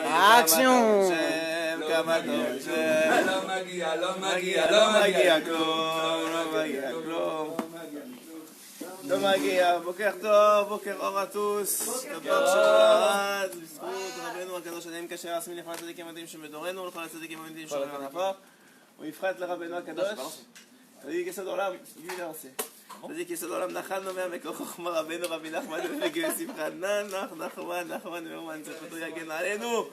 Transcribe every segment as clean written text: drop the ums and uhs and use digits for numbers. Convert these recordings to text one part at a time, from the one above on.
Action! לא מגיע, בוקר טוב, בוקר אור à tous, דבר שבת, בזכות רבנו הקדוש הנעים כאשר עשמי לכל הצדיקים המדהים שבדורנו ולכל הצדיקים המדהים שומרים ענפה ובפרט לרבנו הקדוש צדיק יסוד עולם, צדיק יסוד עולם נחלנו מהמקור חוכמה רבנו רבי נחמן ובגיל שמחה נחמן ואומן צפתו יגן עלינו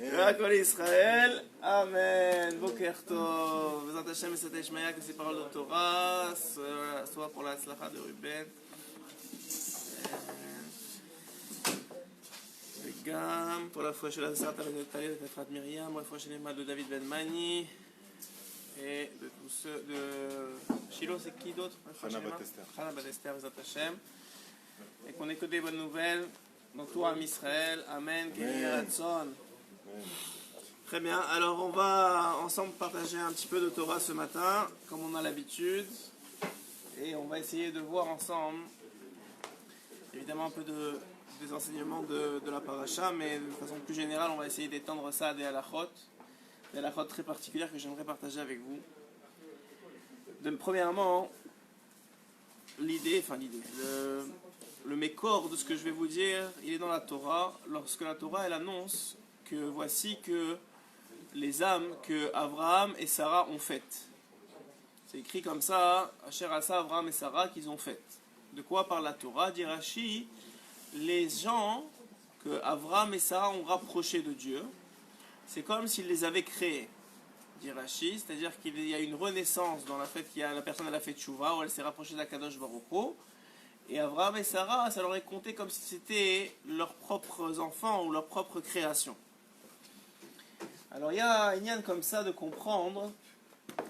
והכל ישראל, אמן. בוקר טוב, בעזרת השם מסעתי שמיה כסי פרול דוקטורה soit pour להצלחה de Ruben וגם pour la foi של הסרטה ונטליה ופטרת מרים, רפואה שלמה de David Ben Mani et de tous ceux de Shiloh, c'est qui d'autre? Chana Bat Esther, בעזרת השם, et qu'on ait que des bonnes nouvelles dans tout Am Israël, amen, Kehiratzon. Très bien, alors on va ensemble partager un petit peu de Torah ce matin, comme on a l'habitude, et on va essayer de voir ensemble, évidemment un peu des enseignements de la paracha, mais de façon plus générale, on va essayer d'étendre ça à des halachot très particulières que j'aimerais partager avec vous. Premièrement, le mécor de ce que je vais vous dire, il est dans la Torah, lorsque la Torah elle annonce que voici que les âmes que Abraham et Sarah ont faites. C'est écrit comme ça, Asher Asa Abraham et Sarah qu'ils ont faites. De quoi parle la Torah? Dit Rashi, les gens que Abraham et Sarah ont rapprochés de Dieu, c'est comme s'ils les avaient créés. Dit Rashi, c'est-à-dire qu'il y a une renaissance dans le fait que la personne elle a fait tchouva, ou elle s'est rapprochée d'Akadosh Baruch Hu. Et Abraham et Sarah, ça leur est compté comme si c'était leurs propres enfants ou leur propre création. Alors il y a un yann comme ça de comprendre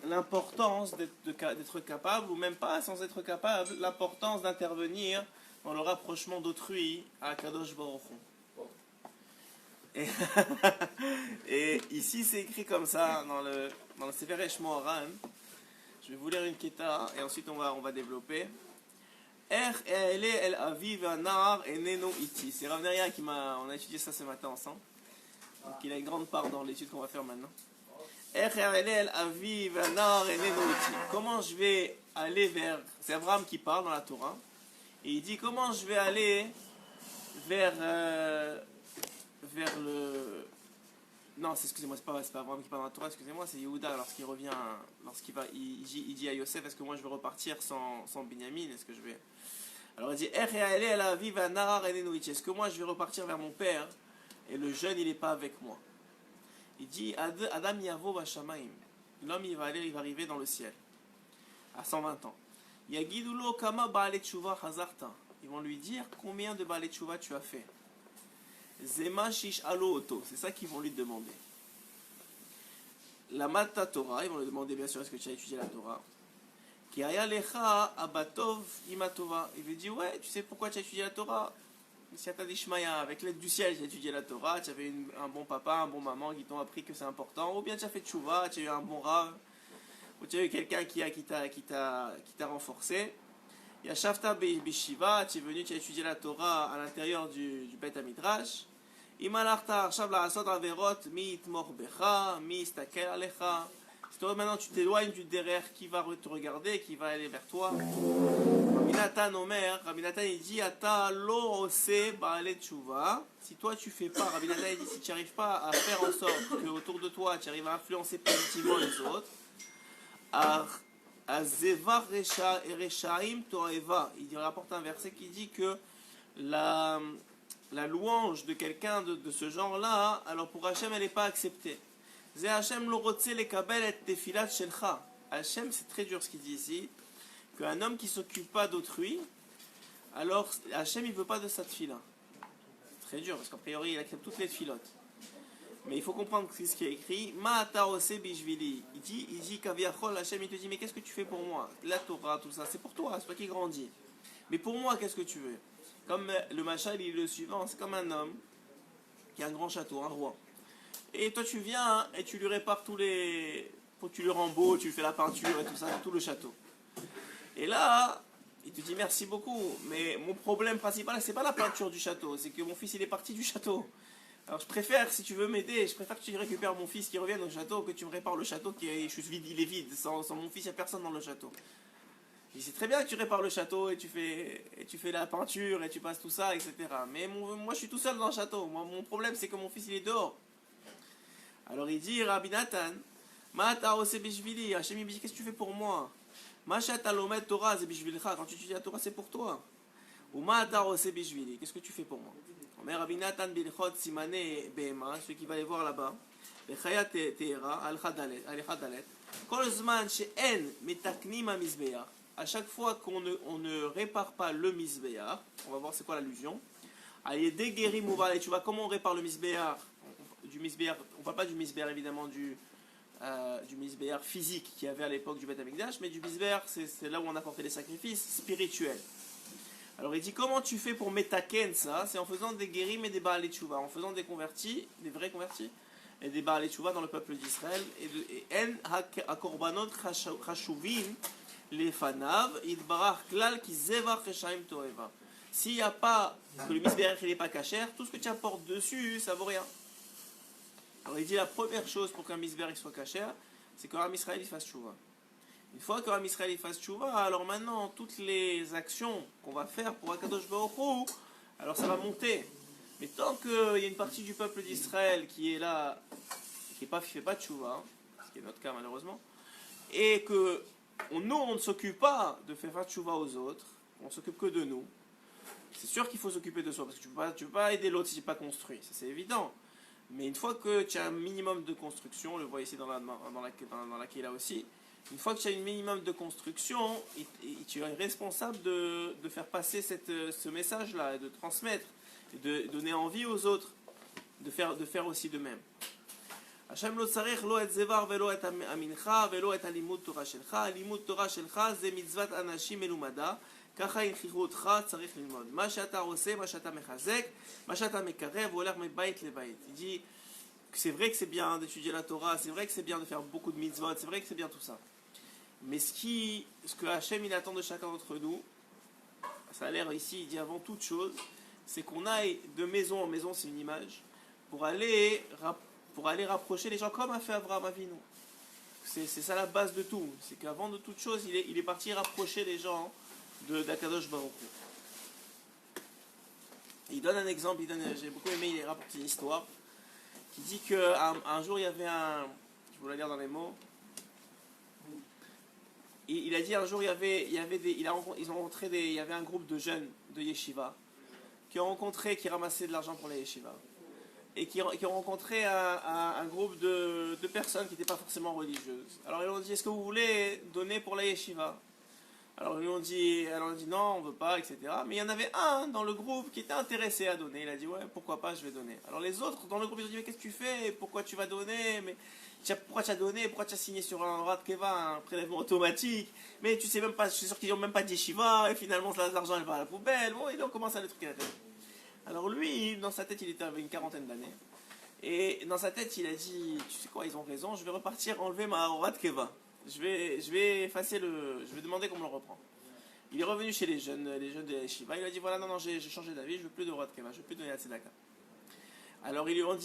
l'importance d'être capable, ou même pas sans être capable, l'importance d'intervenir dans le rapprochement d'autrui à Kadosh Baruch Hu. Et ici c'est écrit comme ça dans le Sefer Shmo Haran. Je vais vous lire une keta et ensuite on va développer. C'est Rav Neria on a étudié ça ce matin ensemble. Donc il a une grande part dans l'étude qu'on va faire maintenant. Comment je vais aller vers... C'est Abraham qui parle dans la Torah. Et il dit comment je vais aller vers le... Non, excusez-moi, c'est pas Abraham qui parle dans la Torah, excusez-moi, c'est Yehuda lorsqu'il revient, il dit à Yosef, est-ce que moi je vais repartir sans Binyamin, est-ce que je vais... Alors il dit, est-ce que moi je vais repartir vers mon père et le jeune il n'est pas avec moi? Il dit, Adam Yavo Bashamaim, l'homme il va arriver dans le ciel, à 120 ans. Yagidulo Kama Baalei Tshuva Hazarta, ils vont lui dire, combien de Baalei Tshuva tu as fait? Zema Shish Alo Oto, c'est ça qu'ils vont lui demander. La Mata Torah, ils vont lui demander bien sûr est-ce que tu as étudié la Torah. Kiaya Lecha Abatov Imatova, il lui dit ouais, tu sais pourquoi tu as étudié la Torah? Siatadishmaya, avec l'aide du ciel, j'ai étudié la Torah, tu avais un bon papa, un bon maman qui t'ont appris que c'est important, ou bien tu as fait tchouva, tu as eu un bon rav, ou tu as eu quelqu'un qui t'a renforcé. Yashavta Bishiva, tu es venu, tu as étudié la Torah à l'intérieur du Beth Midrash. Imalarta Shav la Asot Averot, mi itmor becha, mi istakel alecha. Si toi maintenant tu t'éloignes du derrière, qui va te regarder, qui va aller vers toi? Rabinatan Omer, Rabinatan il dit Ata lo ose baalei tshuva. Si toi tu fais pas, Rabinatan il dit si tu n'arrives pas à faire en sorte que autour de toi tu arrives à influencer positivement les autres, Azeva Reshaim Toeva, il rapporte un verset qui dit que la louange de quelqu'un de ce genre-là, alors pour Hachem elle n'est pas acceptée. Ze Hachem lo rotze lekabel et tefilat shelcha. Hachem, c'est très dur ce qu'il dit ici, qu'un homme qui ne s'occupe pas d'autrui, alors Hachem il ne veut pas de sa tefila. C'est très dur parce qu'a priori il accepte toutes les tefilotes. Mais il faut comprendre ce qui est écrit. Ma'ata ose bishvili. Il dit kaviachol, Hachem il te dit mais qu'est-ce que tu fais pour moi? La Torah, tout ça, c'est pour toi, c'est toi qui grandis. Mais pour moi, qu'est-ce que tu veux? Comme le machal il est le suivant, c'est comme un homme qui a un grand château, un roi. Et toi tu viens et tu lui répares tu lui rends beau, tu lui fais la peinture et tout ça, tout le château. Et là, il te dit merci beaucoup, mais mon problème principal c'est pas la peinture du château, c'est que mon fils il est parti du château. Alors je préfère, si tu veux m'aider, je préfère que tu récupères mon fils qui revienne au château, que tu me répares le château qui est juste vide, il est vide. Sans mon fils, il n'y a personne dans le château. C'est très bien que tu répares le château et tu fais la peinture et tu passes tout ça, etc. Mais moi je suis tout seul dans le château. Moi, mon problème c'est que mon fils il est dehors. Alors il dit, Rabbi Nathan, Ma'ata ose bishvili, Hachem il dit, qu'est-ce que tu fais pour moi? Ma'shata lomet Torah ze bishvilcha, quand tu étudies la Torah c'est pour toi. Ou Ma'ata ose bishvili, qu'est-ce que tu fais pour moi? Omer Rabbi Nathan bilchot simane behema, celui qui va aller voir là-bas. Bechaya te'era, al-Echad dalet. Kol zman she'en metaknim ha-mizbeach. À chaque fois qu'on ne répare pas le misbéar, on va voir c'est quoi l'allusion. Ayedé guéri mouval, et tu vois comment on répare le misbéar. Du misbéar, on ne parle pas du misbéar évidemment du misbéar physique qu'il y avait à l'époque du Beth Amikdash, mais du misbéar, c'est là où on apportait les sacrifices spirituels. Alors il dit comment tu fais pour metaken ça? C'est en faisant des guérim et des baalei tchouva, en faisant des convertis, des vrais convertis, et des baalei tchouva dans le peuple d'Israël. Et en hakorbanot chashuvim les fanav, idbarach klal ki zevach reshaim toeva. S'il n'y a pas, que le misbéach il n'est pas cachère, tout ce que tu apportes dessus, ça vaut rien. Alors il dit la première chose pour qu'un misbéach soit cachère, c'est qu'un Israël il fasse tchouva. Une fois qu'un Israël il fasse tchouva, alors maintenant toutes les actions qu'on va faire pour Akadosh Baruch Hu, alors ça va monter. Mais tant qu'il y a une partie du peuple d'Israël qui est là, qui ne fait pas tchouva, ce qui est notre cas malheureusement, et que nous, on ne s'occupe pas de faire tchouva aux autres, on s'occupe que de nous. C'est sûr qu'il faut s'occuper de soi, parce que tu ne peux pas aider l'autre si tu n'es pas construit, ça c'est évident. Mais une fois que tu as un minimum de construction, on le voit ici dans la Kéla aussi, une fois que tu as un minimum de construction, tu es responsable de faire passer ce message-là, et de transmettre, et de donner envie aux autres de faire aussi de même. Hashem lo tzarech lo et zevar velo et amincha velo et alimut Torah shelcha. Alimut Torah shelcha ze mitzvat anashim melumada. Kacha inchichu otcha tzarich lilmod. Ma she'ata oseh, ma she'ata mechazek, ma she'ata mekarev, olach mebayit lebayit. Il dit que c'est vrai que c'est bien d'étudier la Torah, c'est vrai que c'est bien de faire beaucoup de mitzvot, c'est vrai que c'est bien tout ça. Mais ce que Hashem il attend de chacun d'entre nous, ça a l'air ici, il dit avant toute chose, c'est qu'on aille de maison en maison, c'est une image, pour aller rapprocher les gens comme a fait Abraham Avinu. C'est ça la base de tout. C'est qu'avant de toute chose, il est parti rapprocher les gens d'Akadosh Baruch Hu. Il donne un exemple, j'ai beaucoup aimé, il rapporte une histoire, qui dit qu'un jour il y avait je vous la lire dans les mots, il a dit un jour il y avait un groupe de jeunes de yeshiva qui ramassaient de l'argent pour la yeshiva. Et qui ont rencontré un groupe de personnes qui n'étaient pas forcément religieuses. Alors ils ont dit, est-ce que vous voulez donner pour la yeshiva? Alors ils ont dit non, on ne veut pas, etc. Mais il y en avait un dans le groupe qui était intéressé à donner. Il a dit, ouais, pourquoi pas, je vais donner. Alors les autres dans le groupe, ils ont dit, mais qu'est-ce que tu fais? Pourquoi tu vas donner? Pourquoi tu as donné? Pourquoi tu as signé sur un rat keva, un prélèvement automatique? Mais tu sais même pas, je suis sûr qu'ils n'ont même pas de yeshiva, et finalement l'argent elle va à la poubelle. Bon, et là on commence à le truc à la tête. Alors lui, dans sa tête, il avait une quarantaine d'années. Et dans sa tête, il a dit, tu sais quoi, ils ont raison, je vais repartir enlever ma Horat Keva. Je vais effacer je vais demander qu'on me le reprend. Il est revenu chez les jeunes de la Yeshiva, il a dit, voilà, non, j'ai changé d'avis, je ne veux plus de Horat Keva, je ne veux plus donner la Tzedaka. Alors ils lui ont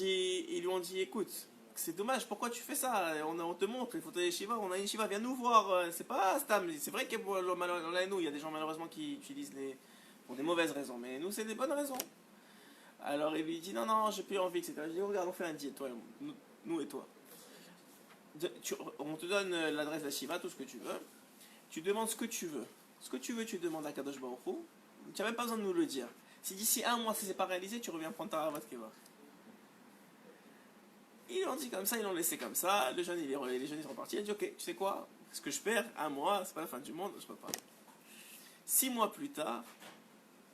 dit, écoute, c'est dommage, pourquoi tu fais ça? On te montre, il faut aller à Yeshiva, on a une Yeshiva, viens nous voir, c'est pas Stam, c'est vrai qu'il y a des gens malheureusement qui utilisent pour des mauvaises raisons, mais nous c'est des bonnes raisons. Alors il lui dit non, j'ai plus envie, etc. Je dis regarde, on fait un deal, toi, nous et toi. On te donne l'adresse de la Shiva, tout ce que tu veux. Tu demandes ce que tu veux. Ce que tu veux, tu demandes à Kadosh Baruch Hu. Tu n'as même pas besoin de nous le dire. Si d'ici un mois, si c'est pas réalisé, tu reviens prendre ta Ravat Keva. Ils l'ont dit comme ça, ils l'ont laissé comme ça. Les jeunes ils sont repartis. Il a dit ok, tu sais quoi, ce que je perds, un mois, c'est pas la fin du monde, je peux pas. 6 mois plus tard,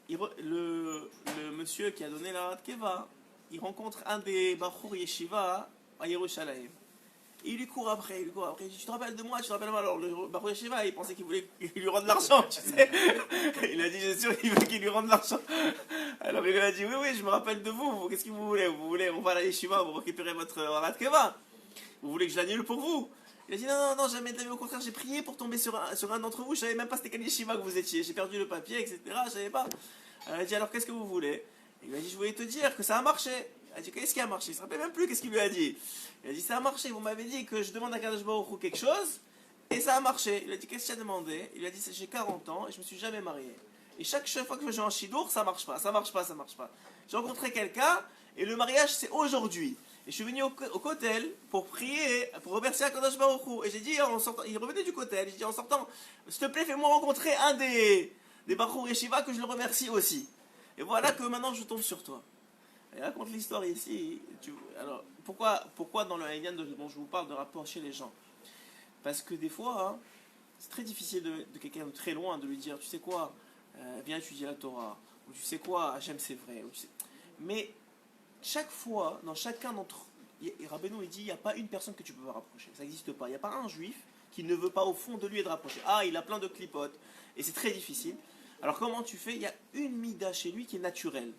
le monsieur qui a donné la Rat Keva, il rencontre un des Bachour Yeshiva à Yerushalayim. Il lui court après, il dit, tu te rappelles de moi, alors le Bachour Yeshiva, il pensait qu'il lui rende l'argent, tu sais. Il a dit, j'ai sûr qu'il veut qu'il lui rende l'argent. Alors il lui a dit, oui, je me rappelle de vous, qu'est-ce que vous voulez? On va à la Yeshiva, vous récupérez votre Rat Keva. Vous voulez que je l'annule pour vous? Il a dit non, jamais de la vie, au contraire, j'ai prié pour tomber sur un d'entre vous, je savais même pas c'était quel yeshiva que vous étiez, j'ai perdu le papier, etc. Je savais pas. Il a dit alors qu'est-ce que vous voulez? Il a dit je voulais te dire que ça a marché. Elle dit, qu'est-ce qui a marché? Il ne se rappelle même plus qu'est-ce qu'il lui a dit. Il a dit, ça a marché, vous m'avez dit que je demande à Kadosh Baruch Hu quelque chose, et ça a marché. Il a dit, qu'est-ce que tu as demandé? Il a dit, j'ai 40 ans et je ne me suis jamais marié. Et chaque fois que je vais en Shidour, ça marche pas, ça marche pas, ça marche pas. J'ai rencontré quelqu'un, et le mariage c'est aujourd'hui. Et je suis venu au Kotel pour prier, pour remercier Akadosh Baruch Hu. Et j'ai dit, en sortant, il revenait du Kotel, j'ai dit en sortant, s'il te plaît, fais-moi rencontrer un des Bachour Yeshiva que je le remercie aussi. Et voilà que maintenant je tombe sur toi. Et raconte l'histoire ici. Alors, pourquoi dans le Haïdian dont je vous parle de rapprocher les gens? Parce que des fois, hein, c'est très difficile de quelqu'un de très loin de lui dire, tu sais quoi, viens étudier la Torah, ou tu sais quoi, Hachem c'est vrai. Mais chaque fois, dans chacun d'entre eux, Rabbeinu il dit, il n'y a pas une personne que tu peux rapprocher. Ça n'existe pas. Il n'y a pas un juif qui ne veut pas au fond de lui être rapproché. Ah, il a plein de clipotes, et c'est très difficile. Alors comment tu fais? Il y a une mida chez lui qui est naturelle,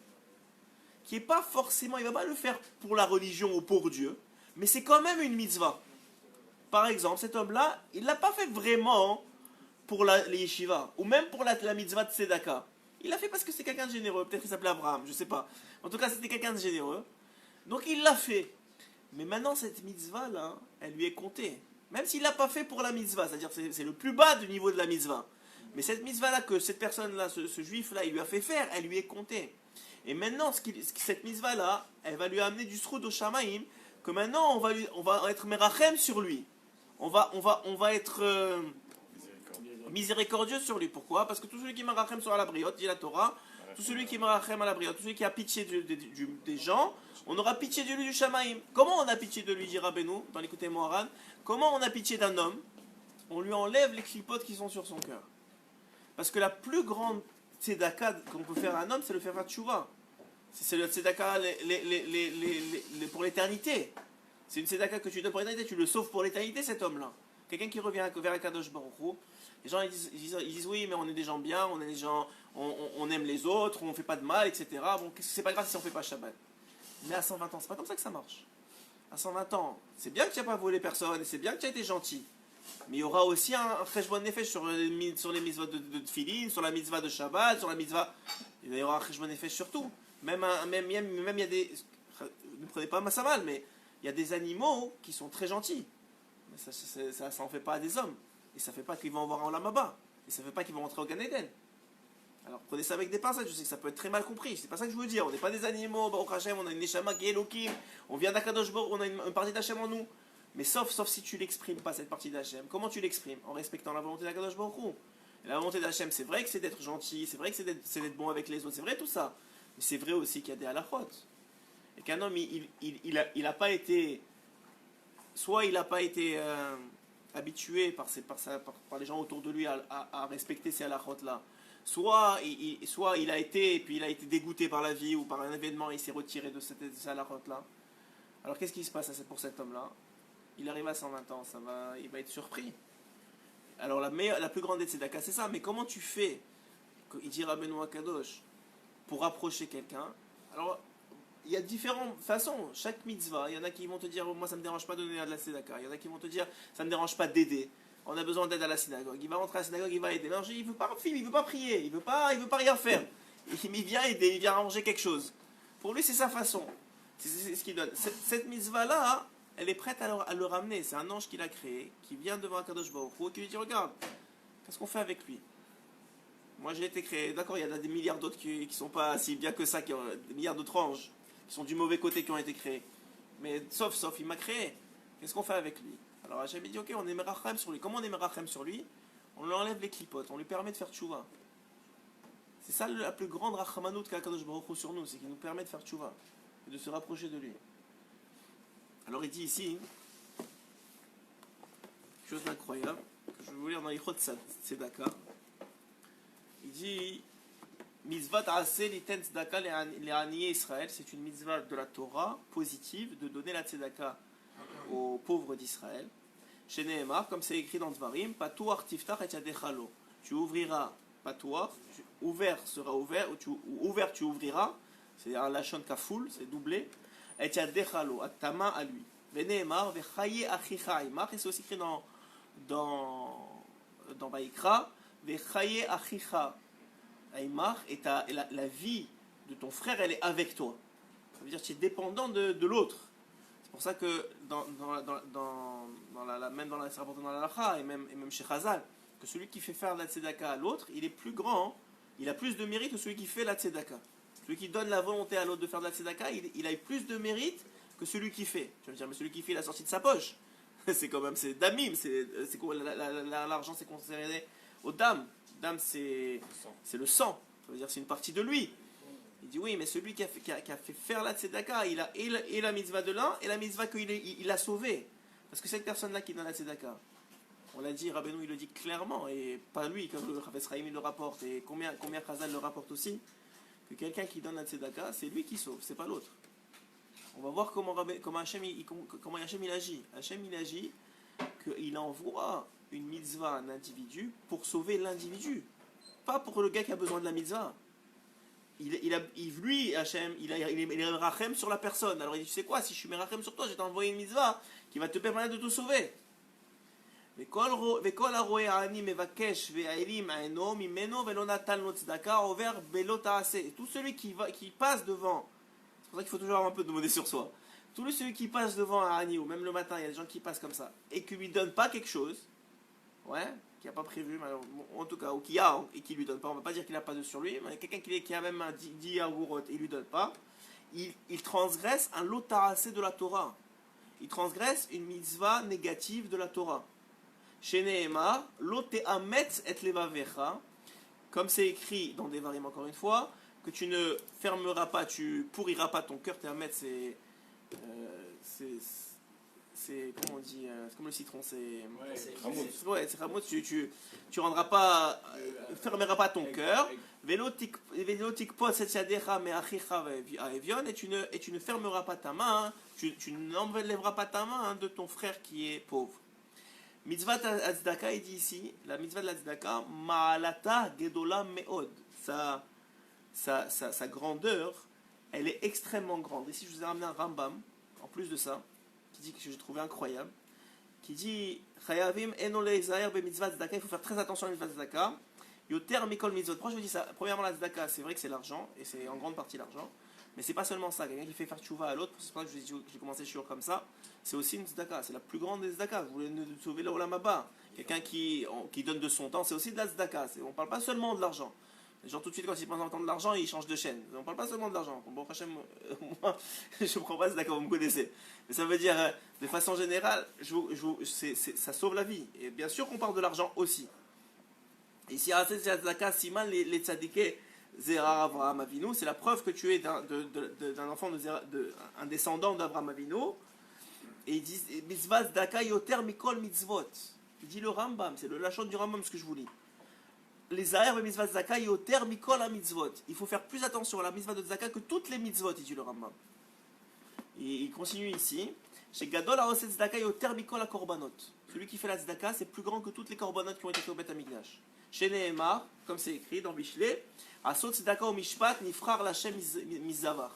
qui n'est pas forcément, il ne va pas le faire pour la religion ou pour Dieu, mais c'est quand même une mitzvah. Par exemple, cet homme-là, il ne l'a pas fait vraiment pour les yeshivas, ou même pour la mitzvah de Tzedaka. Il l'a fait parce que c'est quelqu'un de généreux, peut-être qu'il s'appelait Abraham, je ne sais pas. En tout cas, c'était quelqu'un de généreux. Donc il l'a fait. Mais maintenant, cette mitzvah-là, elle lui est comptée. Même s'il ne l'a pas fait pour la mitzvah, c'est-à-dire que c'est le plus bas du niveau de la mitzvah. Mais cette mitzvah-là, que cette personne-là, ce juif-là, il lui a fait faire, elle lui est comptée. Et maintenant, cette mitzvah-là, elle va lui amener du sroud au shamaim, que maintenant, on va être merachem sur lui. On va être miséricordieux sur lui. Pourquoi? Parce que tout celui qui merachem sur la briotte, dit la Torah, tout celui qui merachem à la briotte, tout celui qui a pitié des gens, on aura pitié de lui du shamaim. Comment on a pitié de lui, dit Rabbeinu, dans l'écouté Moharan? Comment on a pitié d'un homme? On lui enlève les clipotes qui sont sur son cœur. Parce que la plus grande tzedaka qu'on peut faire à un homme, c'est le faire tchouva. C'est le tzedaka pour l'éternité. C'est une tzedaka que tu donnes pour l'éternité, tu le sauves pour l'éternité, cet homme-là. Quelqu'un qui revient vers Akadosh Baruch Hu, les gens ils disent oui, mais on est des gens bien, on est des gens, on aime les autres, on ne fait pas de mal, etc. Bon, c'est pas grave si on ne fait pas Shabbat. Mais à 120 ans, c'est pas comme ça que ça marche. À 120 ans, c'est bien que tu n'as pas volé personne, et c'est bien que tu as été gentil. Mais il y aura aussi un cheshbon nefesh sur les mitzvahs de Tfilin, sur la mitzvah de Shabbat, sur la mitzvah. Il y aura un cheshbon nefesh sur tout. Même il y a des. Ne prenez pas ça mal, mais il y a des animaux qui sont très gentils. Mais ça n'en fait pas à des hommes. Et ça ne fait pas qu'ils vont avoir un Olam. Et ça ne fait pas qu'ils vont rentrer au Gan Eden. Alors prenez ça avec des pincettes, je sais que ça peut être très mal compris. C'est pas ça que je veux dire. On n'est pas des animaux, Baruch Hashem, on a une Neshama qui est Elohim, on vient d'Akadosh Baruch, on a une partie d'Hachem en nous. Mais sauf si tu l'exprimes pas, cette partie d'Hachem. Comment tu l'exprimes? En respectant la volonté d'Akadosh Baruch Hu. Et la volonté d'Hachem, c'est vrai que c'est d'être gentil, c'est vrai que c'est d'être bon avec les autres, c'est vrai tout ça. Mais c'est vrai aussi qu'il y a des halachot. Et qu'un homme, il a pas été. Soit il n'a pas été habitué par les gens autour de lui à respecter ces halachot-là. Soit il a été, et puis il a été dégoûté par la vie ou par un événement et il s'est retiré de ces halachot-là. Alors qu'est-ce qui se passe pour cet homme-là? Il arrive à 120 ans, il va être surpris. Alors la plus grande des tzedaka, c'est ça. Mais comment tu fais, il dit Rabbeinu Akadosh, pour approcher quelqu'un? Alors, il y a différentes façons. Chaque mitzvah, il y en a qui vont te dire, moi ça ne me dérange pas de donner de la tzedaka. Il y en a qui vont te dire, ça ne me dérange pas d'aider. On a besoin d'aide à la synagogue. Il va rentrer à la synagogue, il va aider. Non, il ne veut pas il veut pas prier, il veut pas rien faire. Il vient aider, il vient arranger quelque chose. Pour lui, c'est sa façon. C'est ce qu'il donne. Cette mitzvah-là, elle est prête à le ramener. C'est un ange qui l'a créé, qui vient devant Akadosh Baruch Hu, qui lui dit, regarde, qu'est-ce qu'on fait avec lui? Moi j'ai été créé, d'accord, il y en a des milliards d'autres qui ne sont pas si bien que ça, des milliards d'autres anges, qui sont du mauvais côté, qui ont été créés. Mais sauf, il m'a créé. Qu'est-ce qu'on fait avec lui? Alors j'avais dit, ok, on est merachem sur lui. Comment on est merachem sur lui? On lui enlève les clipotes, on lui permet de faire tchouva. C'est ça la plus grande rachamanout qu'a Akadosh Baruch Hu sur nous, c'est qu'il nous permet de faire tchouva et de se rapprocher de lui. Alors il dit ici, quelque chose d'incroyable, que je vais vous lire dans Yichot Tzedaka. Il dit, Mitzvah ta'aseh liten tzedaka le'aniye Israël, c'est une mitzvah de la Torah positive de donner la tzedaka aux pauvres d'Israël. Chez Nehemar, comme c'est écrit dans Dvarim, Patuach tiftach et yadechalo. Tu ouvriras, Patuach, ouvert sera ouvert, ou ouvert tu ouvriras, c'est un lachon kafoul, c'est doublé, et yadechalo, à ta main à lui. Nehemar, vechaye achicha aimach, et c'est aussi écrit dans Vaïkra, vechaye achicha aimach, et la vie de ton frère, elle est avec toi. Ça veut dire que tu es dépendant de l'autre. C'est pour ça que même dans c'est rapporté dans la Lacha et même chez Chazal, que celui qui fait faire la tzedaka à l'autre, il est plus grand, il a plus de mérite que celui qui fait la tzedaka. Celui qui donne la volonté à l'autre de faire de la tzedaka, il a eu plus de mérite que celui qui fait. Je veux dire, mais celui qui fait, il a sorti de sa poche. C'est quand même, c'est damim, l'argent c'est considéré aux dames. Dame c'est le sang, ça veut dire c'est une partie de lui. Il dit oui, mais celui qui a fait faire la tzedaka, il a et la mitzvah de l'un et la mitzvah qu'il a sauvé. Parce que cette personne-là qui donne la tzedaka, on l'a dit, Rabbeinu il le dit clairement, et pas lui, comme le Chafetz Chaim il le rapporte, et combien Chazal le rapporte aussi, que quelqu'un qui donne la tzedaka, c'est lui qui sauve, c'est pas l'autre. On va voir comment Hachem il agit. Hachem il agit qu'il envoie une mitzvah à un individu pour sauver l'individu, pas pour le gars qui a besoin de la mitzvah. Lui, Hachem, il est rachem sur la personne. Alors il dit, tu sais quoi, si je suis rachem sur toi, je vais t'envoyer une mitzvah qui va te permettre de te sauver. Et tout celui qui passe devant, c'est pour ça qu'il faut toujours avoir un peu de modestie sur soi. Tout celui qui passe devant un Ani, ou même le matin, il y a des gens qui passent comme ça, et qui lui donne pas quelque chose, qui n'a pas prévu, en tout cas, ou qui a, et qui lui donne pas, on va pas dire qu'il n'a pas de sur lui, mais quelqu'un qui a même un 10 yaourot et il lui donne pas, il transgresse un lotarasé de la Torah. Il transgresse une mitzvah négative de la Torah. Chez Nehemar, loteametz et levavecha, comme c'est écrit dans Devarim encore une fois, que tu ne fermeras pas, tu pourriras pas ton cœur. Teametz, c'est comment on dit, c'est comme le citron, c'est Ramout, tu rendras pas, fermeras pas ton cœur. Velotik pot setchadecha meachicha ve'evion, et tu ne fermeras pas ta main, tu n'enlèveras pas ta main de ton frère qui est pauvre. Mitzvah Tzedaka, il dit ici, la mitzvah de la Tzedaka, ma'alata gedola me'od. Sa grandeur, elle est extrêmement grande. Ici, je vous ai ramené un Rambam, en plus de ça, qui dit que j'ai trouvé incroyable, qui dit Chayavim enole Israël be mitzvah Tzedaka, il faut faire très attention à la mitzvah Tzedaka. Yoter mikol mitzvot. Pourquoi je vous dis ça? Premièrement, la Tzedaka, c'est vrai que c'est l'argent, et c'est en grande partie l'argent. Mais c'est pas seulement ça, quelqu'un qui fait faire tchouva à l'autre, c'est pour ça que j'ai commencé sur comme ça, c'est aussi une tzedaka, c'est la plus grande des tzedaka. Vous voulez sauver le olam haba. Quelqu'un qui donne de son temps, c'est aussi de la tzedaka. On parle pas seulement de l'argent. Les gens tout de suite quand ils pensent entendre de l'argent, ils changent de chaîne. On parle pas seulement de l'argent. Bon, Hachem, moi, je comprends pas tzedaka, vous me connaissez. Mais ça veut dire, de façon générale, ça sauve la vie. Et bien sûr qu'on parle de l'argent aussi. Et ici, à cette tzedaka, siman les tzadikés, Zera Avraham Avinu, c'est la preuve que tu es d'un enfant un descendant d'Avraham Avinu. Et ils disent mitzvah tzedaka yoter mikol mitzvot. Il dit le Rambam, c'est le lachon du Rambam ce que je vous lis. Les aher de mitzvah tzedaka yoter mikol mitzvot. Il faut faire plus attention à la mitzvah de tzedaka que toutes les mitzvot, il dit le Rambam. Et il continue ici. Chez Gadol haoset tzedaka yoter mikol korbanot. Celui qui fait la tzedaka, c'est plus grand que toutes les korbanot qui ont été faites au Beth Hamikdash. Chez Nehemar, comme c'est écrit dans Mishlé, Asot tzedaka au mishpat nifrar lachem mizavar.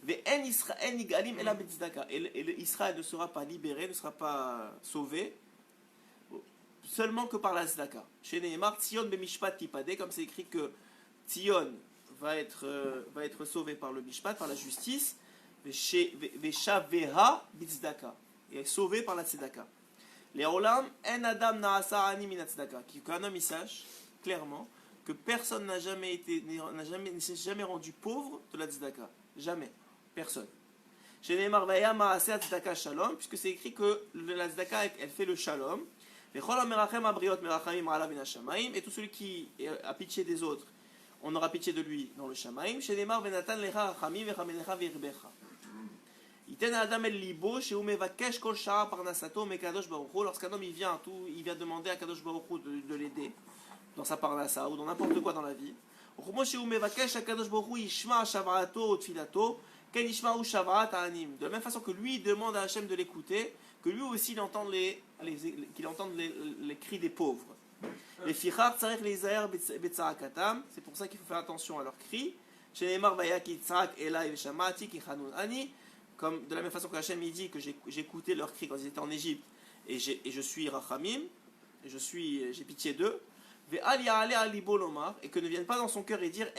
Ve'en Israël nigalim ela betzedaka. Et Israël ne sera pas libéré, ne sera pas sauvé, seulement que par la tzedaka. Chez Nehemar, Tzion bemishpat tipade, comme c'est écrit que Tzion va être sauvé par le mishpat, par la justice. Ve'shaveha betzedaka. Et sauvé par la tzedaka. Les olam en adam naasa ani min tzedaka. Qu'un homme il sache clairement que personne ne s'est jamais rendu pauvre de la tzedaka. Jamais. Personne. Chez Neymar Vaya Maaseh tzedaka shalom, puisque c'est écrit que la tzedaka elle fait le shalom. Et tout celui qui a pitié des autres, on aura pitié de lui dans le shamaim. Chez Neymar Venatan lecha rachamim vechamenecha virbecha. Lorsqu'un homme il vient demander à Kadosh Baruch Hu de l'aider dans sa parnassa ou dans n'importe quoi dans la vie, de la même façon que lui demande à Hachem de l'écouter, que lui aussi il entende qu'il entende les cris des pauvres. C'est pour ça qu'il faut faire attention à leurs cris. Comme de la même façon que Hachem il dit que j'ai écouté leurs cris quand ils étaient en Égypte et je suis rachamim, j'ai pitié d'eux. et que ne vienne pas dans son cœur et dire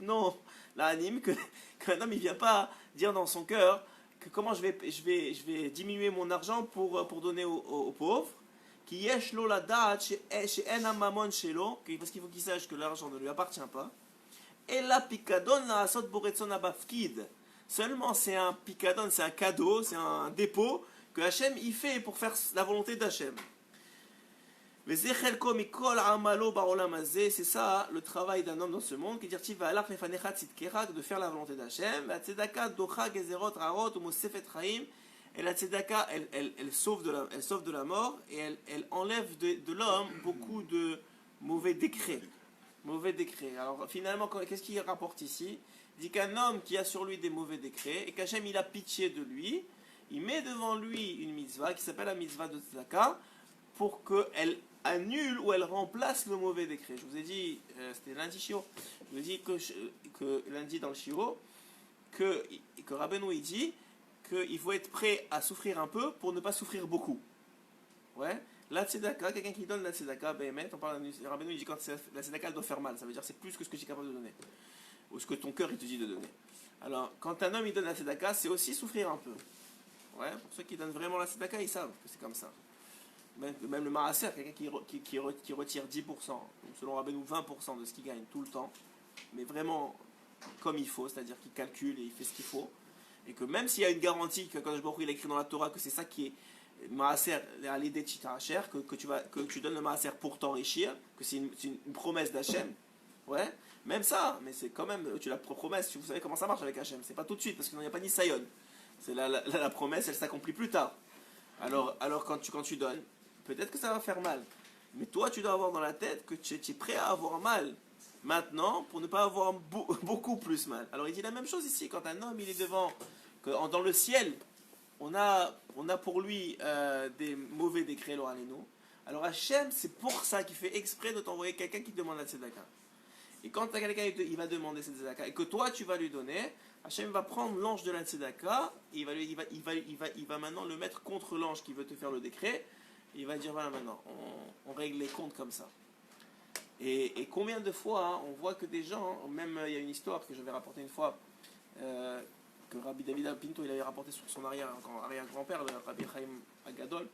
non, la anime, qu'un homme il vient pas dire dans son cœur que comment je vais diminuer mon argent pour donner aux pauvres, qui yesh lo la da'at she'en hamamon shelo, parce qu'il faut qu'il sache que l'argent ne lui appartient pas, et la pikadon la asot boretzon abafkid, seulement c'est un pikadon, c'est un cadeau, c'est un dépôt que Hachem il fait pour faire la volonté d'Hachem. C'est ça le travail d'un homme dans ce monde, qui dit de faire la volonté d'Hachem. Et la tzedaka, elle sauve de la mort et elle enlève de l'homme beaucoup de mauvais décrets. Alors finalement, qu'est-ce qu'il rapporte ici? Il dit qu'un homme qui a sur lui des mauvais décrets et qu'Hachem il a pitié de lui, il met devant lui une mitzvah qui s'appelle la mitzvah de tzedaka pour qu'elle annule ou elle remplace le mauvais décret. Je vous ai dit, c'était lundi Shiro, je vous ai dit que lundi dans le Shiro, que Rabbeinu il dit qu'il faut être prêt à souffrir un peu pour ne pas souffrir beaucoup. Ouais. La tzedaka, quelqu'un qui donne la tzedaka, on parle de Rabbeinu il dit quand la tzedaka elle doit faire mal, ça veut dire c'est plus que ce que je suis capable de donner, ou ce que ton cœur il te dit de donner. Alors quand un homme il donne la tzedaka, c'est aussi souffrir un peu. Ouais. Pour ceux qui donnent vraiment la tzedaka, ils savent que c'est comme ça. Même le maaser, quelqu'un qui retire 10%, selon Rabbeinu 20% de ce qu'il gagne tout le temps, mais vraiment comme il faut, c'est-à-dire qu'il calcule et il fait ce qu'il faut, et que même s'il y a une garantie que quand Baruch Hu il a écrit dans la Torah que c'est ça qui est maaser à l'idée de Chitaracher, que tu donnes le maaser pour t'enrichir, que c'est une promesse d'Hachem, ouais, même ça, mais c'est quand même, tu la promesse, vous savez comment ça marche avec Hachem, c'est pas tout de suite, parce qu'il n'y a pas ni sayon, c'est la promesse, elle s'accomplit plus tard. Alors quand tu donnes, peut-être que ça va faire mal. Mais toi, tu dois avoir dans la tête que tu es prêt à avoir mal maintenant pour ne pas avoir beaucoup plus mal. Alors il dit la même chose ici. Quand un homme il est devant, dans le ciel, on a pour lui des mauvais décrets, l'oraléno. Alors Hachem, c'est pour ça qu'il fait exprès de t'envoyer quelqu'un qui te demande la tzedaka. Et quand quelqu'un il va demander cette tzedaka et que toi tu vas lui donner, Hachem va prendre l'ange de la tzedaka et il va maintenant le mettre contre l'ange qui veut te faire le décret. Il va dire voilà maintenant, on règle les comptes comme ça. Et combien de fois hein, on voit que des gens, même il y a une histoire que je vais rapporter une fois, que Rabbi David Pinto il avait rapporté sur son arrière-grand-père, le Rabbi Chaim Agadol,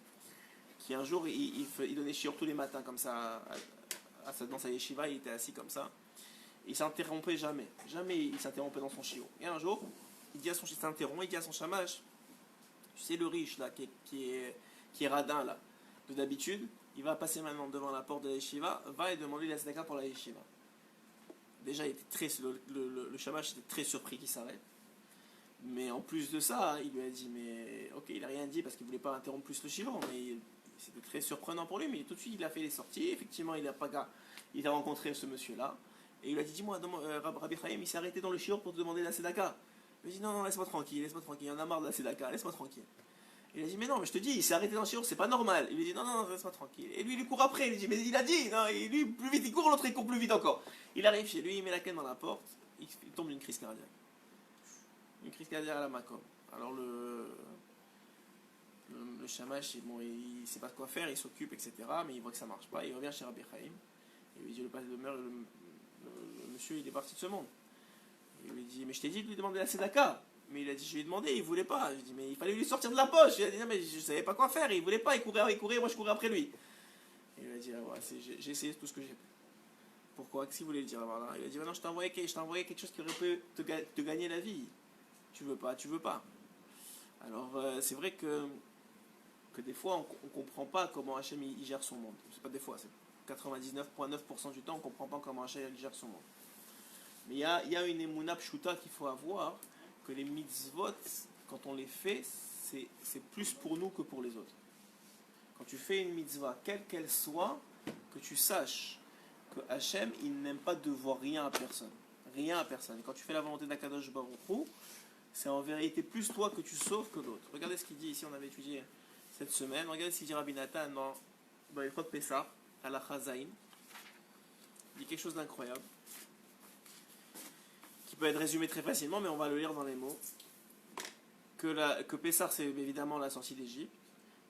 qui un jour il donnait shiur tous les matins comme ça, dans sa yeshiva, il était assis comme ça, il s'interrompait jamais il s'interrompait dans son shiur. Et un jour, il dit à son shamash, tu sais le riche là, qui est radin là, de d'habitude, il va passer maintenant devant la porte de la yeshiva, va et demander la tzedaka pour la yeshiva. Déjà, il était le shamash était très surpris qu'il s'arrête. Mais en plus de ça, il lui a dit, mais ok, il n'a rien dit parce qu'il ne voulait pas interrompre plus le shiva, mais c'était très surprenant pour lui. Mais tout de suite, il a fait les sorties. Effectivement, il a rencontré ce monsieur-là. Et il lui a dit, dis-moi, Rabbi Chaim, il s'est arrêté dans le shiur pour te demander la tzedaka. Il lui a dit, non, laisse-moi tranquille, il y en a marre de la tzedaka, laisse-moi tranquille. Il a dit, mais non, mais je te dis, il s'est arrêté dans le shiur, c'est pas normal. Il lui dit, non, laisse-moi tranquille. Et lui, il court après. Il dit, mais il a dit, non, et lui, plus vite, il court, l'autre, il court plus vite encore. Il arrive chez lui, il met la canne dans la porte, il tombe d'une crise cardiaque. Une crise cardiaque à la Macom. Alors le shamash, il sait pas quoi faire, il s'occupe, etc. Mais il voit que ça marche pas. Il revient chez Rabbi Chaim. Il lui dit, le monsieur, il est parti de ce monde. Il lui dit, mais je t'ai dit de lui demander la tzedaka. Mais il a dit, je lui ai demandé, il voulait pas. Je lui ai dit, mais il fallait lui sortir de la poche. Il a dit, non, mais je savais pas quoi faire. Il voulait pas, il courait, moi je courais après lui. Et il a dit, ah, ouais, j'ai essayé tout ce que j'ai pu. Pourquoi? Qu'est-ce qu'il voulait dire? Il a dit, non, je t'ai envoyé quelque chose qui aurait pu te gagner la vie. Tu veux pas. Alors c'est vrai que des fois on comprend pas comment Hachem il gère son monde. C'est pas des fois, c'est 99,9% du temps on comprend pas comment Hachem il gère son monde. Mais il y a une émouna pshuta qu'il faut avoir, que les mitzvot, quand on les fait, c'est plus pour nous que pour les autres. Quand tu fais une mitzvah, quelle qu'elle soit, que tu saches que Hachem il n'aime pas devoir rien à personne. Rien à personne. Et quand tu fais la volonté d'Akadosh Baruch Hu, c'est en vérité plus toi que tu sauves que l'autre. Regardez ce qu'il dit ici, on avait étudié cette semaine. Regardez ce qu'il dit Rabbi Nathan dans les Chot Pessah, à la Chazaïn. Il dit quelque chose d'incroyable, qui peut être résumé très facilement, mais on va le lire dans les mots. Que Pessah, c'est évidemment la sortie d'Égypte.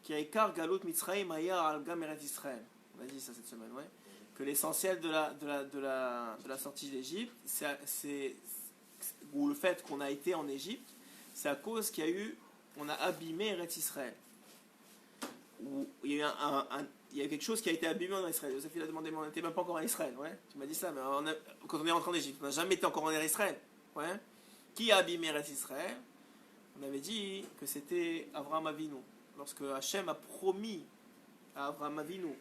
Qui a Ekar Galut Mitzrayim Aya Al Gam Eretz Israël. On a dit ça cette semaine, ouais. que l'essentiel de la sortie d'Égypte, ou le fait qu'on a été en Égypte, c'est à cause qu'il y a eu, on a abîmé Eretz Israël. Ou il y a eu il y a quelque chose qui a été abîmé en Israël. Joseph, il a demandé, mais on n'était même pas encore en Israël. Ouais, tu m'as dit ça, mais quand on est rentré en Égypte, on n'a jamais été encore en Israël. Ouais. Qui a abîmé Eretz Israël? On avait dit que c'était Avraham Avinu. Lorsque Hachem a promis à Avraham Avinu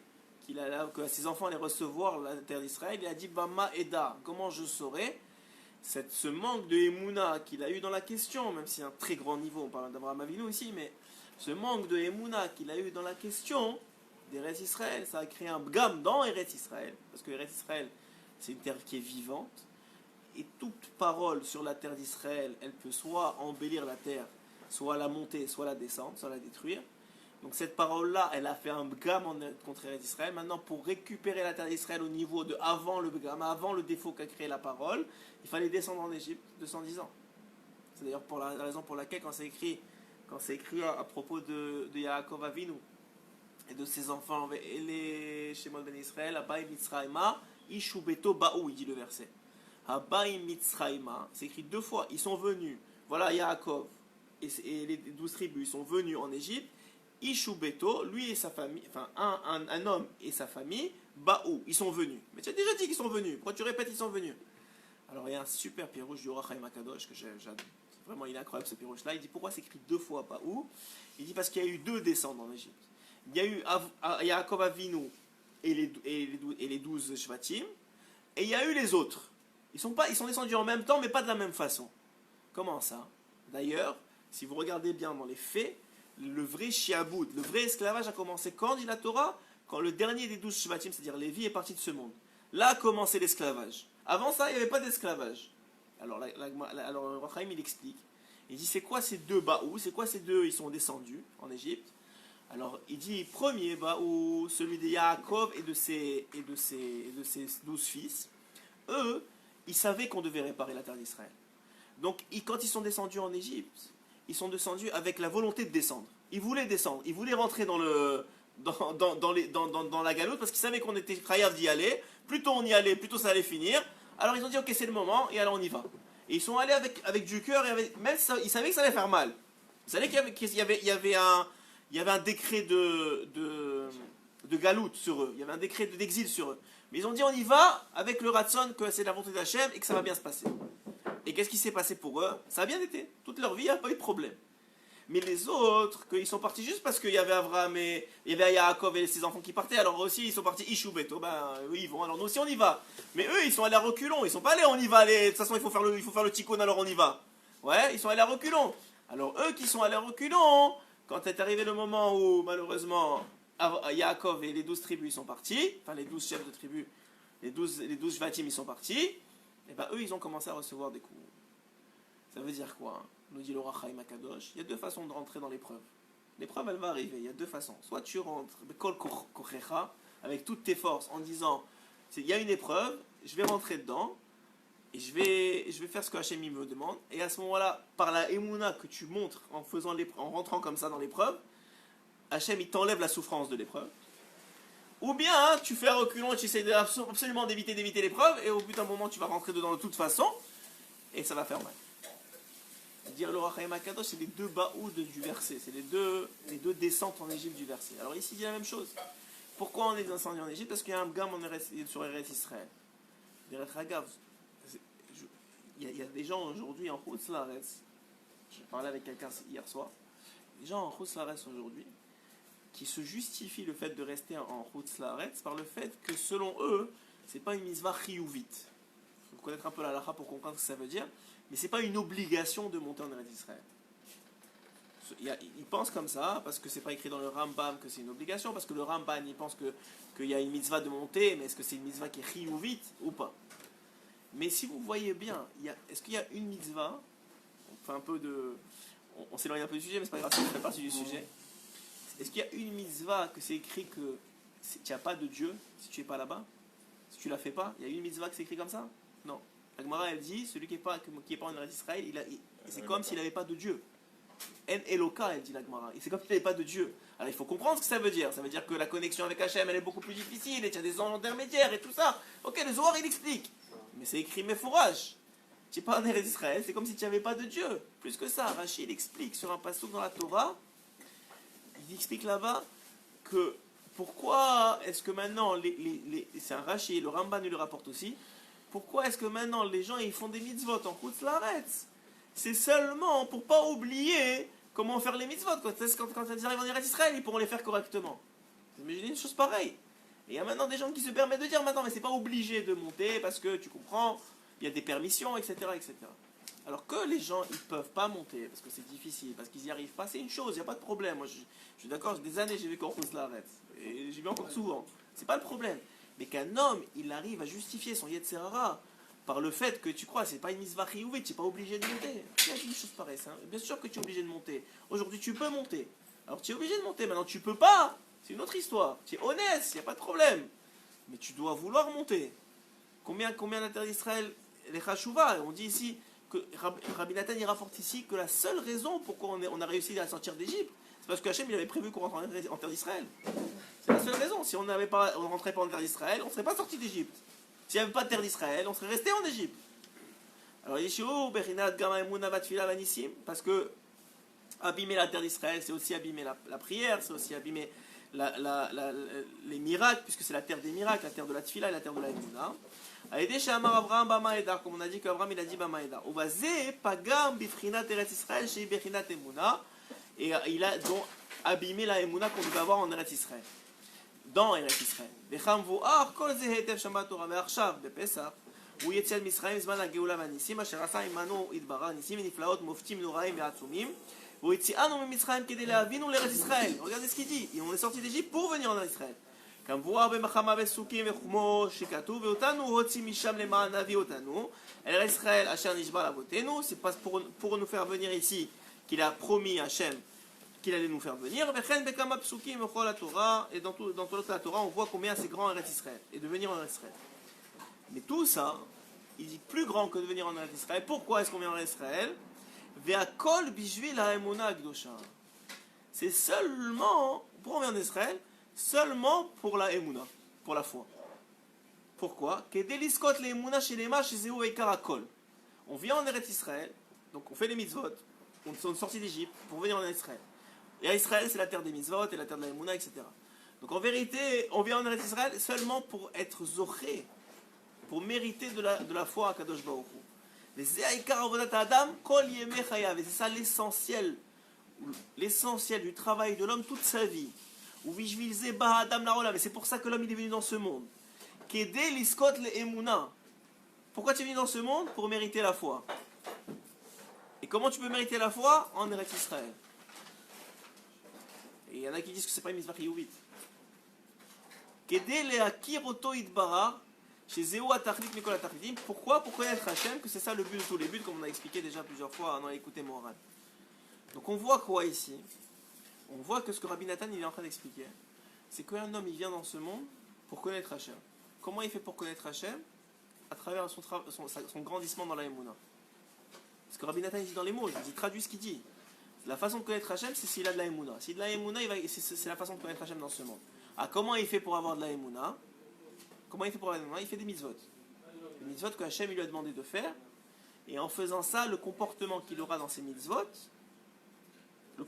que ses enfants allaient recevoir la terre d'Israël, il a dit Bama Eda, comment je saurais ce manque de Emouna qu'il a eu dans la question, même si à un très grand niveau, on parle d'Avraham Avinu ici, mais ce manque de Emouna qu'il a eu dans la question d'Eretz Israël, ça a créé un bgam dans Eretz Israël, parce que Eretz Israël, c'est une terre qui est vivante, et toute parole sur la terre d'Israël, elle peut soit embellir la terre, soit la monter, soit la descendre, soit la détruire. Donc cette parole-là, elle a fait un bgam contre Eretz Israël. Maintenant, pour récupérer la terre d'Israël au niveau de avant le bgam, avant le défaut qu'a créé la parole, il fallait descendre en Égypte 210 ans. C'est d'ailleurs pour la raison pour laquelle, quand c'est écrit à propos de Yaakov Avinu et de ses enfants, et les Shemot ben Israël, Abaï Mitzrayma, Ishu Beto Baou, il dit le verset. Abaï Mitzrayma, c'est écrit 2 fois, ils sont venus, voilà Yaakov et les 12 tribus, ils sont venus en Égypte, Ishu Beto, lui et sa famille, enfin un homme et sa famille, Baou, ils sont venus. Mais tu as déjà dit qu'ils sont venus, pourquoi tu répètes ils sont venus? Alors il y a un super pirouche du Rach Chaim Akadosh que j'adore. Vraiment, il est incroyable ce pirouche-là. Il dit pourquoi c'est écrit 2 fois Baou? Il dit parce qu'il y a eu 2 descendants en Égypte. Il y a eu Yaakov Avinu et les 12 Shvatim, et il y a eu les autres. Ils sont descendus en même temps, mais pas de la même façon. Comment ça? D'ailleurs, si vous regardez bien dans les faits, le vrai shiabout, le vrai esclavage a commencé quand, dit la Torah? Quand le dernier des 12 Shvatim, c'est-à-dire Lévi, est parti de ce monde. Là a commencé l'esclavage. Avant ça, il n'y avait pas d'esclavage. Alors, le Rach Chaim, il explique. Il dit, c'est quoi ces 2 Baou? C'est quoi ces 2? Ils sont descendus en Égypte. Alors, il dit, premier Baou, celui de Yaakov et de ses 12 fils. Eux, ils savaient qu'on devait réparer la terre d'Israël. Donc, quand ils sont descendus en Égypte, ils sont descendus avec la volonté de descendre. Ils voulaient descendre. Ils voulaient rentrer dans la galoute parce qu'ils savaient qu'on était chayav d'y aller. Plus tôt on y allait, plus tôt ça allait finir. Alors ils ont dit ok, c'est le moment, et alors on y va. Et ils sont allés avec du cœur, même ça, ils savaient que ça allait faire mal. Ils savaient qu'il y avait un décret de galoute sur eux, il y avait un décret d'exil sur eux. Mais ils ont dit on y va avec le ratson, que c'est la volonté d'Hachem et que ça va bien se passer. Et qu'est-ce qui s'est passé pour eux? Ça a bien été. Toute leur vie, il n'y a pas eu de problème. Mais les autres, qu'ils sont partis juste parce qu'il y avait Avraham et il y avait Yaakov et ses enfants qui partaient, alors aussi ils sont partis Ishu Beto, eux ils vont, alors nous aussi on y va. Mais eux ils sont allés à reculons, ils sont pas allés on y va, de toute façon il faut faire le tikkun, alors on y va. Ouais, ils sont allés à reculons. Alors eux qui sont allés à reculons, quand est arrivé le moment où malheureusement Yaakov et les 12 tribus ils sont partis, enfin les 12 chefs de tribus, les 12 Shvatim ils sont partis, et eux ils ont commencé à recevoir des coups. Ça veut dire quoi? Nous dit le Rach Chaim Akadosh, il y a 2 façons de rentrer dans l'épreuve. L'épreuve, elle va arriver, il y a 2 façons. Soit tu rentres, avec toutes tes forces, en disant, il y a une épreuve, je vais rentrer dedans, et je vais faire ce que Hachem me demande, et à ce moment-là, par la émouna que tu montres en rentrant comme ça dans l'épreuve, Hachem, il t'enlève la souffrance de l'épreuve. Ou bien, tu fais un reculon et tu essaies absolument d'éviter l'épreuve, et au bout d'un moment, tu vas rentrer dedans de toute façon, et ça va faire mal. Dire le Rach Chaim Akadosh, c'est les 2 baous du verset, c'est les deux descentes en Égypte du verset. Alors ici il dit la même chose. Pourquoi on est descendu en Égypte? Parce qu'il y a un bgam sur Eretz Israël. Il y a des gens aujourd'hui en Chutz La'aretz, j'ai parlé avec quelqu'un hier soir, des gens en Chutz La'aretz aujourd'hui qui se justifient le fait de rester en Chutz La'aretz par le fait que selon eux, c'est pas une mitzvah chiyuvite. Il faut connaître un peu la halakha pour comprendre ce que ça veut dire. Mais ce n'est pas une obligation de monter en Eretz Israël. Ils pensent comme ça, parce que ce n'est pas écrit dans le Rambam que c'est une obligation, parce que le Rambam, il pense qu'il y a une mitzvah de monter, mais est-ce que c'est une mitzvah qui est chiyuvite ou pas? Mais si vous voyez bien, est-ce qu'il y a une mitzvah, on fait un peu de... On s'éloigne un peu du sujet, mais c'est pas grave, ça fait partie du sujet. Est-ce qu'il y a une mitzvah que c'est écrit que tu n'as pas de Dieu si tu n'es pas là-bas? Si tu ne la fais pas, il y a une mitzvah que c'est écrit comme ça? Non. La Gemara, elle dit, celui qui est pas en Eretz Israël, c'est comme s'il n'avait pas de Dieu. En Eloka, elle dit la Gemara. Et c'est comme s'il n'y avait pas de Dieu. Alors il faut comprendre ce que ça veut dire. Ça veut dire que la connexion avec Hachem, elle est beaucoup plus difficile, et qu'il y a des anges intermédiaires et tout ça. Ok, le Zohar, il explique. Mais c'est écrit Mefourage. Tu n'es pas en Eretz Israël, c'est comme si tu n'y avais pas de Dieu. Plus que ça, Rachid explique sur un passouk dans la Torah, il explique là-bas que pourquoi est-ce que maintenant, c'est un Rachid, le Ramban lui le rapporte aussi, pourquoi est-ce que maintenant les gens ils font des mitzvot en Chutz Laaretz? C'est seulement pour pas oublier comment faire les mitzvot. Quand ils arrivent en Eretz Israël, ils pourront les faire correctement. Vous imaginez une chose pareille. Et il y a maintenant des gens qui se permettent de dire maintenant, mais c'est pas obligé de monter parce que tu comprends, il y a des permissions, etc., etc. Alors que les gens, ils peuvent pas monter parce que c'est difficile, parce qu'ils n'y arrivent pas, c'est une chose, il n'y a pas de problème. Moi, je suis d'accord, des années j'ai vécu en Chutz Laaretz et j'y vais encore souvent. C'est pas le problème. Mais qu'un homme, il arrive à justifier son Yetzer Hara par le fait que tu crois, c'est pas une mitzvah chiyuvit, tu n'es pas obligé de monter. Il y a une chose pareille, hein. Bien sûr que tu es obligé de monter. Aujourd'hui, tu peux monter. Alors tu es obligé de monter, maintenant tu peux pas. C'est une autre histoire. Tu es honnête, il n'y a pas de problème. Mais tu dois vouloir monter. Combien la terre d'Israël, les Chashuvah, on dit ici, que Rabbi Nathan il rapporte ici que la seule raison pourquoi on a réussi à sortir d'Égypte, c'est parce que Hachem il avait prévu qu'on rentre en terre d'Israël. C'est la seule raison. Si on ne rentrait pas en terre d'Israël, on ne serait pas sorti d'Égypte. S'il n'y avait pas de terre d'Israël, on serait resté en Égypte. Alors, Yeshua, Berinat, Gama, Emuna, Vatfila, Vanissim, parce que abîmer la terre d'Israël, c'est aussi abîmer la prière, c'est aussi abîmer les miracles, puisque c'est la terre des miracles, la terre de la Tfila et la terre de la Emuna. Aïdé Shamar Abraham Bamaeda, comme on a dit qu'Abraham il a dit Bamaeda. Ovazé, Pagam, Bifrinat, Eretz Israël, chez Berinat, Emuna. Et il a donc abîmé la Emuna qu'on devait avoir en Eretz Israël. Dans Eretz Israël. וחמבואר כל זה היטב שמע תורה ועכשיו בפסח הוא יציאת מצרים זמן הגאולה והניסים אשר עשה עמנו יתברך ניסים ונפלאות מופתים נוראים ועצומים והוא יציאנו ממצרים כדי להבינו לארץ ישראל. Regardez ce qu'il dit. Et on est sorti d'Égypte pour venir en Israël. כמבואר במחמה וסוכים וכמו שכתוב ואותנו הוציא משם למען להביא אותנו אל ארץ ישראל אשר נשבע לאבותינו. C'est pas pour nous faire venir ici qu'il a promis Hachem qu'il allait nous faire venir. Et dans toute la Torah, on voit combien c'est grand Eretz Israël et de venir en Eretz Israël. Mais tout ça, il dit plus grand que de venir en Eretz Israël. Pourquoi est-ce qu'on vient en Eretz Israël? C'est seulement, pour on vient en Israël, seulement pour la Emouna, pour la foi. Pourquoi? On vient en Eretz Israël, donc on fait les mitzvot, on est sortis d'Égypte pour venir en Israël. Et à Israël, c'est la terre des mitzvot et la terre de la Emouna, etc. Donc en vérité, on vient en Eretz Israël seulement pour être zoché, pour mériter de la foi à Kadosh Baruch Hu. Et c'est ça l'essentiel du travail de l'homme toute sa vie. Mais c'est pour ça que l'homme il est venu dans ce monde. Pourquoi tu es venu dans ce monde? Pour mériter la foi. Et comment tu peux mériter la foi? En Eretz Israël. Et il y en a qui disent que c'est pas une mitzvah chiyuvit. Pourquoi? Pour connaître Hachem, que c'est ça le but de tous les buts, comme on a expliqué déjà plusieurs fois dans l'écouté moral. Donc on voit quoi ici? On voit que ce que Rabbi Nathan il est en train d'expliquer, c'est qu'un homme il vient dans ce monde pour connaître Hachem. Comment il fait pour connaître Hachem? À travers son grandissement dans la Emouna. Parce que Rabbi Nathan il dit dans les mots, il traduit ce qu'il dit. La façon de connaître Hachem, c'est s'il a de la Emouna. S'il a de la Emouna, c'est la façon de connaître Hachem dans ce monde. Ah, comment il fait pour avoir de la Emouna? Comment il fait pour avoir de la Emouna? Il fait des mitzvot. Les mitzvot que Hachem lui a demandé de faire. Et en faisant ça, le comportement qu'il aura dans ses mitzvot, ils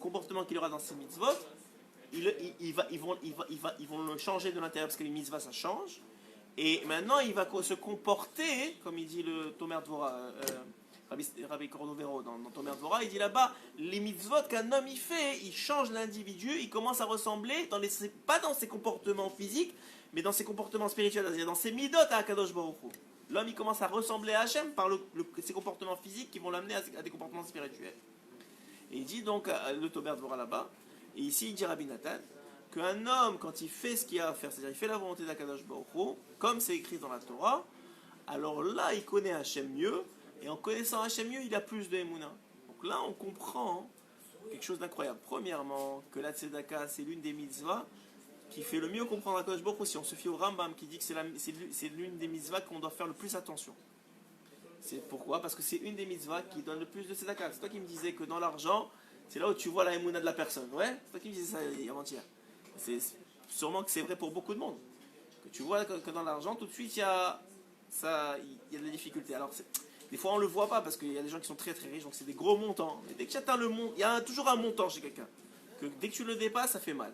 vont le changer de l'intérieur parce que les mitzvahs ça change. Et maintenant, il va se comporter, comme il dit le Tomer Dvora, Rabbi Cordovero dans Tomer Dvora, il dit là-bas, les mitzvot qu'un homme il fait, il change l'individu, il commence à ressembler, pas dans ses comportements physiques, mais dans ses comportements spirituels, c'est-à-dire dans ses midot à Akadosh Baruch Hu. L'homme il commence à ressembler à Hachem par ses comportements physiques qui vont l'amener à des comportements spirituels. Et il dit donc, le Tomer Dvora là-bas, et ici il dit Rabbi Nathan, qu'un homme, quand il fait ce qu'il a à faire, c'est-à-dire il fait la volonté d'Akadosh Baruch Hu, comme c'est écrit dans la Torah, alors là, il connaît Hachem mieux, et en connaissant Hachem mieux, il a plus de Emouna. Donc là, on comprend quelque chose d'incroyable. Premièrement, que la Tzedaka, c'est l'une des mitzvahs qui fait le mieux comprendre Akadosh Baruch Hu. Si on se fie au Rambam qui dit que c'est l'une des mitzvahs qu'on doit faire le plus attention. C'est pourquoi? Parce que c'est une des mitzvahs qui donne le plus de Tzedaka. C'est toi qui me disais que dans l'argent, c'est là où tu vois la émouna de la personne. Ouais, c'est toi qui me disais ça avant-hier. C'est sûrement que c'est vrai pour beaucoup de monde. Que tu vois que dans l'argent, tout de suite, il y a de la difficulté. Alors, des fois, on ne le voit pas parce qu'il y a des gens qui sont très très riches, donc c'est des gros montants. Mais dès que tu atteins le montant, il y a toujours un montant chez quelqu'un. Que dès que tu le dépasses, ça fait mal.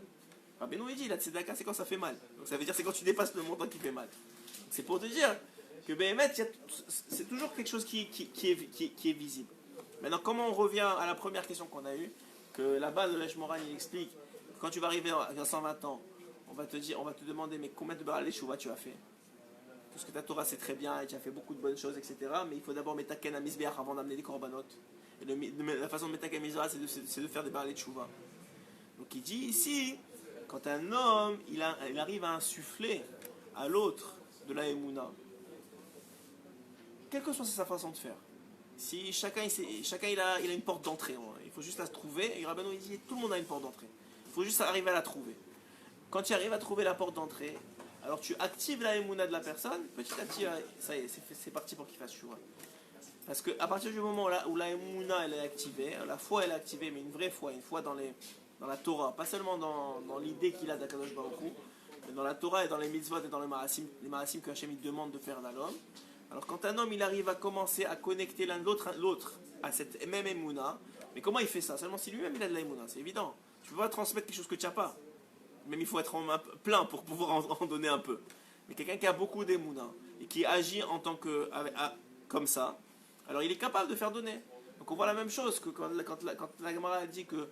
Rabbeinu il dit, la tzedaka, c'est quand ça fait mal. Donc ça veut dire c'est quand tu dépasses le montant qui fait mal. C'est pour te dire que Béhémet, c'est toujours quelque chose qui est visible. Maintenant, comment on revient à la première question qu'on a eue, que là-bas, le Lech Moran, il explique, quand tu vas arriver à 120 ans, on va te demander, mais combien de Baal Teshuva tu as fait? Parce que ta Torah c'est très bien et tu as fait beaucoup de bonnes choses, etc. Mais il faut d'abord metaken à Mizbeach avant d'amener des korbanot. Et la façon de metaken à Mizbeach, c'est de faire des Baal Teshuva. Donc il dit ici, quand un homme, il arrive à insuffler à l'autre de la Emouna, quelle que soit sa façon de faire, si chacun il a une porte d'entrée, il faut juste la trouver, et Rabbeinu il dit, tout le monde a une porte d'entrée. Il faut juste arriver à la trouver. Quand tu arrives à trouver la porte d'entrée, alors tu actives la Emouna de la personne, petit à petit, ça y est, c'est parti pour qu'il fasse Shuvah. Parce qu'à partir du moment où la Emouna elle est activée, la foi elle est activée, mais une vraie foi, une foi dans la Torah, pas seulement dans l'idée qu'il a d'Akadosh Baruch Hu, mais dans la Torah et dans les mitzvot et dans les marasim que Hachem il demande de faire à l'homme. Alors quand un homme il arrive à commencer à connecter l'autre à cette même Emouna, mais comment il fait ça? Seulement si lui-même il a de la Emouna, c'est évident. Tu ne peux pas transmettre quelque chose que tu n'as pas. Même il faut être plein pour pouvoir en donner un peu. Mais quelqu'un qui a beaucoup d'Emouna et qui agit en tant que comme ça, alors il est capable de faire donner. Donc on voit la même chose que quand la Gemara dit que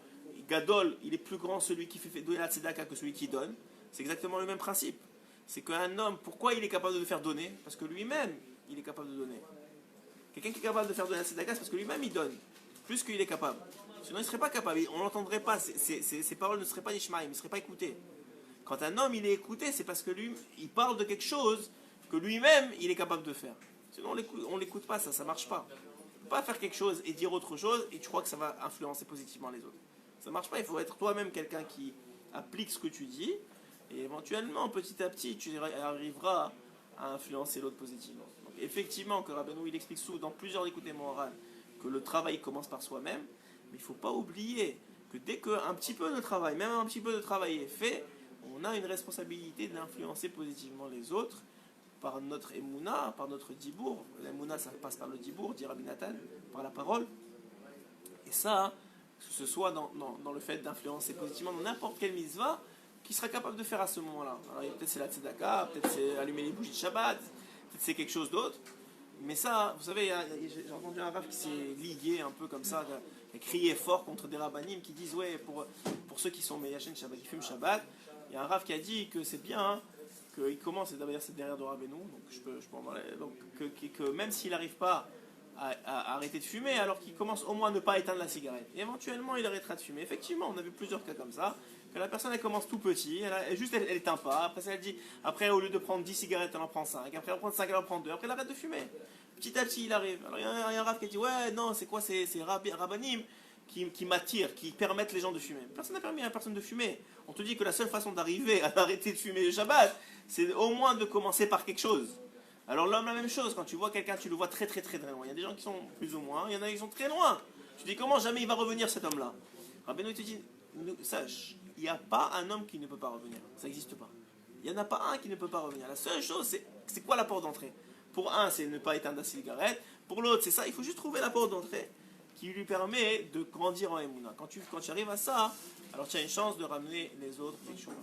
Gadol, il est plus grand celui qui fait donner la tzedaka que celui qui donne. C'est exactement le même principe. C'est qu'un homme, pourquoi il est capable de faire donner? Parce que lui-même, il est capable de donner. Quelqu'un qui est capable de faire donner la tzedaka, c'est parce que lui-même il donne. Plus qu'il est capable. Sinon il ne serait pas capable, on n'entendrait pas, ces paroles ne seraient pas nishmaim, il ne serait pas écouté. Quand un homme il est écouté, c'est parce que lui, il parle de quelque chose que lui-même il est capable de faire. Sinon on l'écoute pas, ça ne marche pas. Tu ne peux pas faire quelque chose et dire autre chose et tu crois que ça va influencer positivement les autres. Ça ne marche pas, il faut être toi-même quelqu'un qui applique ce que tu dis et éventuellement, petit à petit, tu arriveras à influencer l'autre positivement. Donc, effectivement, que Rabbeinu il explique dans plusieurs écoutes morales que le travail commence par soi-même, mais il ne faut pas oublier que dès qu'un petit peu de travail, même un petit peu de travail est fait, on a une responsabilité d'influencer positivement les autres par notre émouna, par notre dibour. L'émouna, ça passe par le dibour, dit Rabbi Nathan, par la parole. Et ça, que ce soit dans le fait d'influencer positivement dans n'importe quelle mitzvah, qui sera capable de faire à ce moment-là. Alors peut-être c'est la tzedaka, peut-être c'est allumer les bougies de Shabbat, peut-être c'est quelque chose d'autre. Mais ça, vous savez, j'ai entendu un rav qui s'est ligué un peu comme ça, qui a crié fort contre des rabbanim qui disent, ouais, pour ceux qui sont Meyachen Shabbat, qui fument Shabbat, il y a un rav qui a dit que c'est bien, hein, qu'il commence, et d'ailleurs c'est derrière de Rabbeinu, donc je peux en parler, donc que même s'il n'arrive pas à arrêter de fumer, alors qu'il commence au moins à ne pas éteindre la cigarette. Et éventuellement, il arrêtera de fumer. Effectivement, on a vu plusieurs cas comme ça, que la personne, elle commence tout petit, elle éteint pas, après elle dit, après au lieu de prendre 10 cigarettes, elle en prend 5, après elle en prend 5, elle en prend 2, après elle arrête de fumer. Petit à petit, il arrive. Alors il y a un rav qui a dit, ouais, non, c'est quoi, c'est rabbanim qui m'attirent, qui permettent les gens de fumer. Personne n'a permis à personne de fumer. On te dit que la seule façon d'arriver à arrêter de fumer le Shabbat, c'est au moins de commencer par quelque chose. Alors l'homme, la même chose, quand tu vois quelqu'un, tu le vois très très très très loin. Il y a des gens qui sont plus ou moins, il y en a qui sont très loin. Tu dis comment jamais il va revenir cet homme-là. Rabbeinu te dit, sache, il n'y a pas un homme qui ne peut pas revenir. Ça n'existe pas. Il n'y en a pas un qui ne peut pas revenir. La seule chose, c'est quoi la porte d'entrée? Pour un, c'est ne pas éteindre la cigarette. Pour l'autre, c'est ça. Il faut juste trouver la porte d'entrée qui lui permet de grandir en Emouna. Quand tu arrives à ça, alors tu as une chance de ramener les autres des choses.